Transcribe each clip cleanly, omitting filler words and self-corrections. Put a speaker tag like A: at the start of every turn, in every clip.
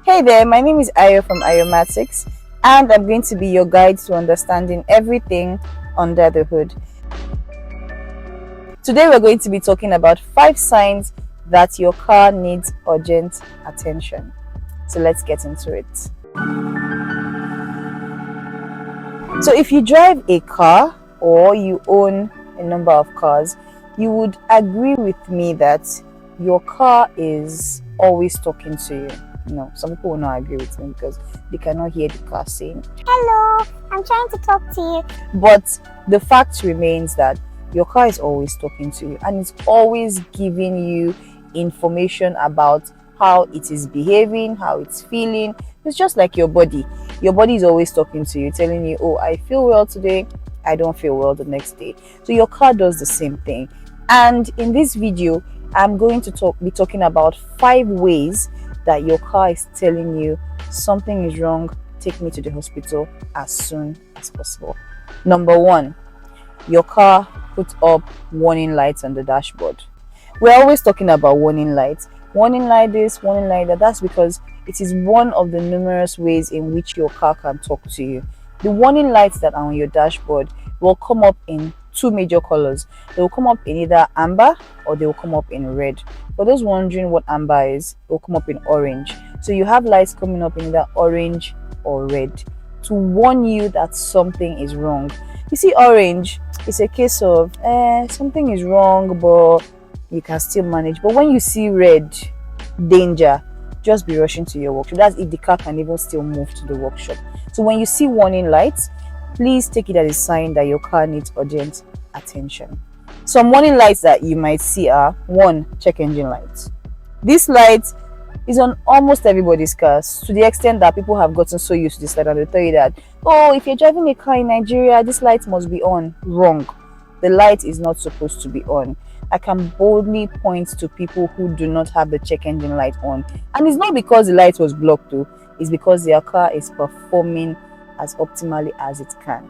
A: Hey there, my name is Ayo from Ayomatics, and I'm going to be your guide to understanding everything under the hood. Today we're going to be talking about 5 signs that your car needs urgent attention. So let's get into it. So if you drive a car or you own a number of cars, you would agree with me that your car is always talking to you. No, some people will not agree with me because they cannot hear the car saying,
B: "Hello, I'm trying to talk to you."
A: But the fact remains that your car is always talking to you and it's always giving you information about how it is behaving, how it's feeling. It's just like your body. Your body is always talking to you, telling you, oh, I feel well today, I don't feel well the next day. So your car does the same thing. And in this video, I'm going to be talking about 5 ways that your car is telling you something is wrong, take me to the hospital as soon as possible. Number 1, your car puts up warning lights on the dashboard. We're always talking about warning lights. Warning light this, warning light that. That's because it is one of the numerous ways in which your car can talk to you. The warning lights that are on your dashboard will come up in 2 major colors. They will come up in either amber or they will come up in red. For those wondering what amber is, it will come up in orange. So you have lights coming up in either orange or red to warn you that something is wrong. You see, orange is a case of something is wrong, but you can still manage. But when you see red, danger, just be rushing to your workshop. That's if the car can even still move to the workshop. So when you see warning lights, please take it as a sign that your car needs urgent attention. Some warning lights that you might see are 1, check engine lights. This light is on almost everybody's cars, to the extent that people have gotten so used to this light and they tell you that, oh, if you're driving a car in Nigeria, this light must be on. Wrong. The light is not supposed to be on. I can boldly point to people who do not have the check engine light on, and it's not because the light was blocked though, it's because their car is performing as optimally as it can.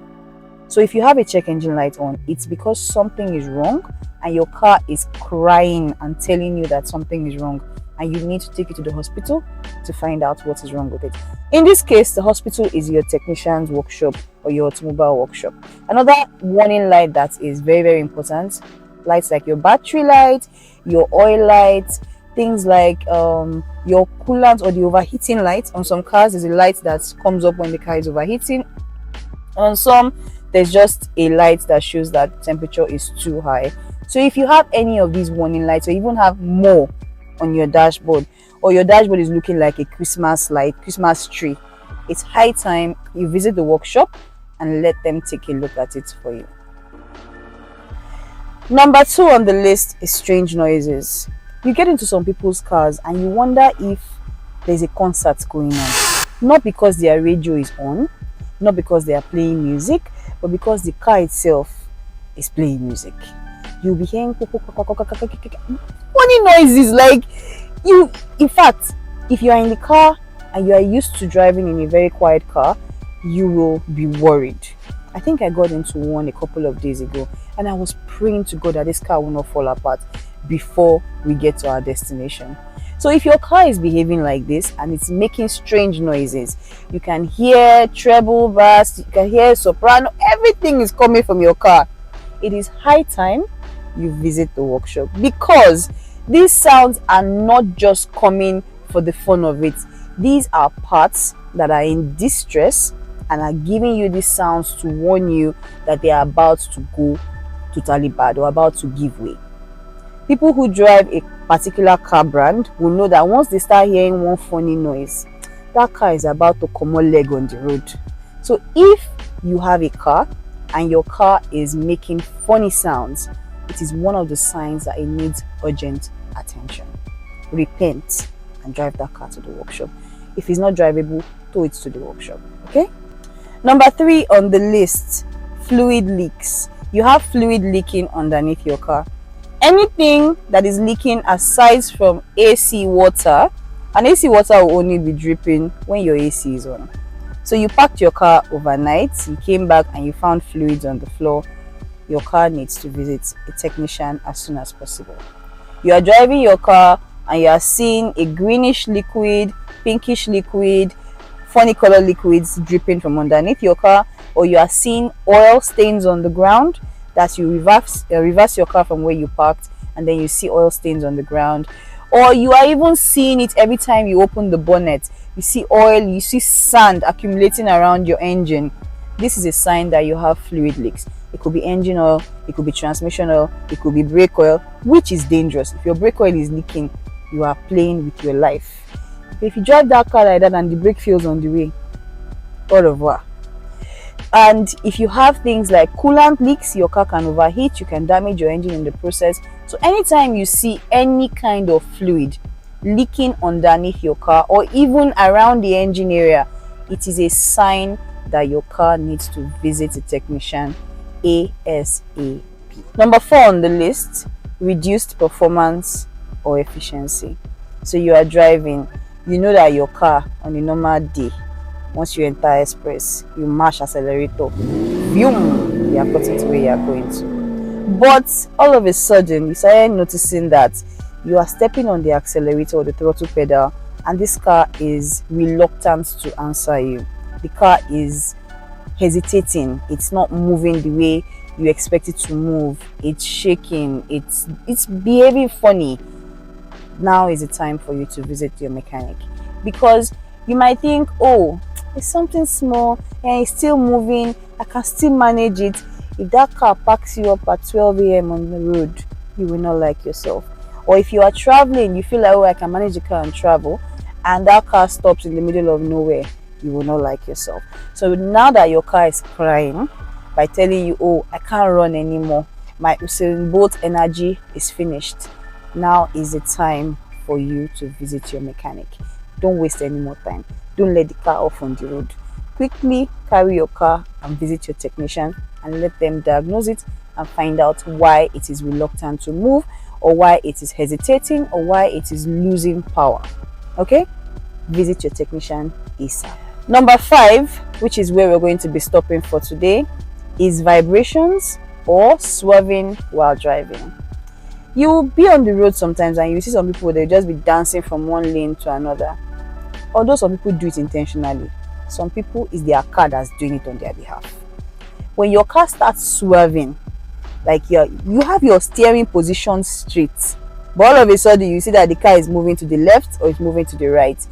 A: So if you have a check engine light on, it's because something is wrong and your car is crying and telling you that something is wrong and you need to take it to the hospital to find out what is wrong with it. In this case, the hospital is your technician's workshop or your automobile workshop. Another warning light that is very, very important, lights like your battery light, your oil light, things like your coolant or the overheating light. On some cars, there's a light that comes up when the car is overheating. On some, there's just a light that shows that temperature is too high. So if you have any of these warning lights, or even have more on your dashboard, or your dashboard is looking like a Christmas light, Christmas tree, it's high time you visit the workshop and let them take a look at it for you. Number 2 on the list is strange noises. You get into some people's cars and you wonder if there's a concert going on. Not because their radio is on, not because they are playing music, but because the car itself is playing music. You'll be hearing funny noises like you. In fact, if you are in the car and you are used to driving in a very quiet car, you will be worried. I think I got into one a couple of days ago and I was praying to God that this car will not fall apart before we get to our destination. So if your car is behaving like this and it's making strange noises, you can hear treble, bass, you can hear soprano, everything is coming from your car. It is high time you visit the workshop, because these sounds are not just coming for the fun of it. These are parts that are in distress and are giving you these sounds to warn you that they are about to go totally bad or about to give way. People who drive a particular car brand will know that once they start hearing one funny noise, that car is about to come on leg on the road. So if you have a car and your car is making funny sounds, it is one of the signs that it needs urgent attention. Repent and drive that car to the workshop. If it's not drivable, tow it to the workshop. Okay? Number 3 on the list, fluid leaks. You have fluid leaking underneath your car. Anything that is leaking aside from AC water, and AC water will only be dripping when your AC is on. So you parked your car overnight, you came back and you found fluids on the floor. Your car needs to visit a technician as soon as possible. You are driving your car and you are seeing a greenish liquid pinkish liquid, funny color liquids dripping from underneath your car, or you are seeing oil stains on the ground, that you reverse your car from where you parked and then you see oil stains on the ground, or you are even seeing it every time you open the bonnet. You see oil, you see sand accumulating around your engine. This is a sign that you have fluid leaks. It could be engine oil, it could be transmission oil, it could be brake oil, which is dangerous. If your brake oil is leaking, you are playing with your life. If you drive that car like that and the brake fails on the way, au revoir. And if you have things like coolant leaks, your car can overheat, you can damage your engine in the process. So anytime you see any kind of fluid leaking underneath your car or even around the engine area, it is a sign that your car needs to visit a technician ASAP. Number 4 on the list, reduced performance or efficiency. So you are driving, you know that your car on a normal day, once you enter express, you mash accelerator, boom, you are cutting to where you are going to. But all of a sudden, you started noticing that you are stepping on the accelerator or the throttle pedal, and this car is reluctant to answer you. The car is hesitating. It's not moving the way you expect it to move. It's shaking. It's behaving funny. Now is the time for you to visit your mechanic, because you might think, oh, it's something small and it's still moving, I can still manage it. If that car packs you up at 12 a.m. on the road, you will not like yourself. Or if you are traveling, you feel like, oh, I can manage the car and travel, and that car stops in the middle of nowhere, you will not like yourself. So now that your car is crying by telling you, oh, I can't run anymore, my Usain Bolt energy is finished, now is the time for you to visit your mechanic. Don't waste any more time. Don't let the car off on the road. Quickly carry your car and visit your technician and let them diagnose it and find out why it is reluctant to move, or why it is hesitating, or why it is losing power. Okay? Visit your technician ASAP. Number 5, which is where we're going to be stopping for today, is vibrations or swerving while driving. You will be on the road sometimes and you see some people, they'll just be dancing from one lane to another. Although some people do it intentionally, some people, it's their car that's doing it on their behalf. When your car starts swerving, like you have your steering position straight, but all of a sudden you see that the car is moving to the left or it's moving to the right,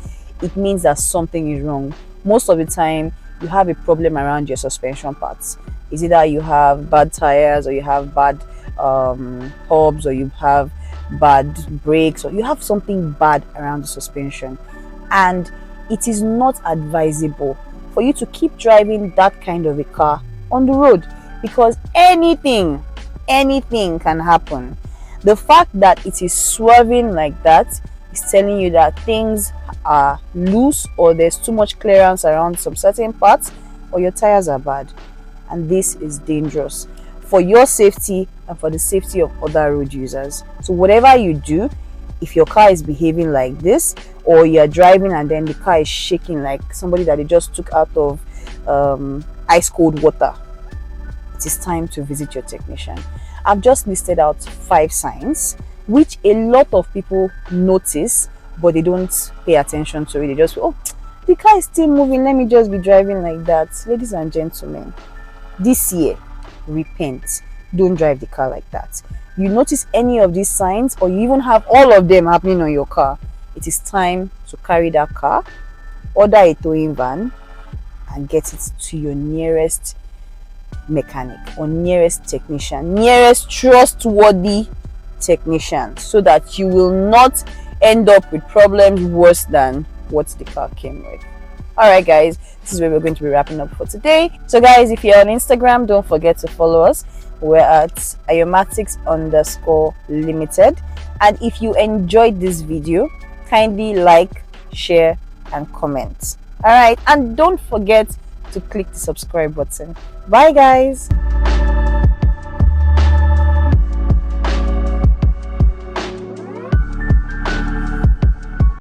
A: it means that something is wrong. Most of the time, you have a problem around your suspension parts. It's either you have bad tires, or you have bad hubs, or you have bad brakes, or you have something bad around the suspension. And it is not advisable for you to keep driving that kind of a car on the road, because anything can happen. The fact that it is swerving like that is telling you that things are loose, or there's too much clearance around some certain parts, or your tires are bad. And this is dangerous for your safety and for the safety of other road users. So whatever you do, if your car is behaving like this, or you're driving and then the car is shaking like somebody that they just took out of ice cold water, it is time to visit your technician. I've just listed out 5 signs which a lot of people notice, but they don't pay attention to it. They just, oh, the car is still moving, let me just be driving like that. Ladies and gentlemen, this year, repent. Don't drive the car like that. You notice any of these signs, or you even have all of them happening on your car, it is time to carry that car, order a towing van, and get it to your nearest mechanic or nearest technician, nearest trustworthy technician, so that you will not end up with problems worse than what the car came with. Alright guys, this is where we're going to be wrapping up for today. So guys, if you're on Instagram, don't forget to follow us. We're at Ayomatics_limited. And if you enjoyed this video, kindly like, share, and comment. Alright, and don't forget to click the subscribe button. Bye guys.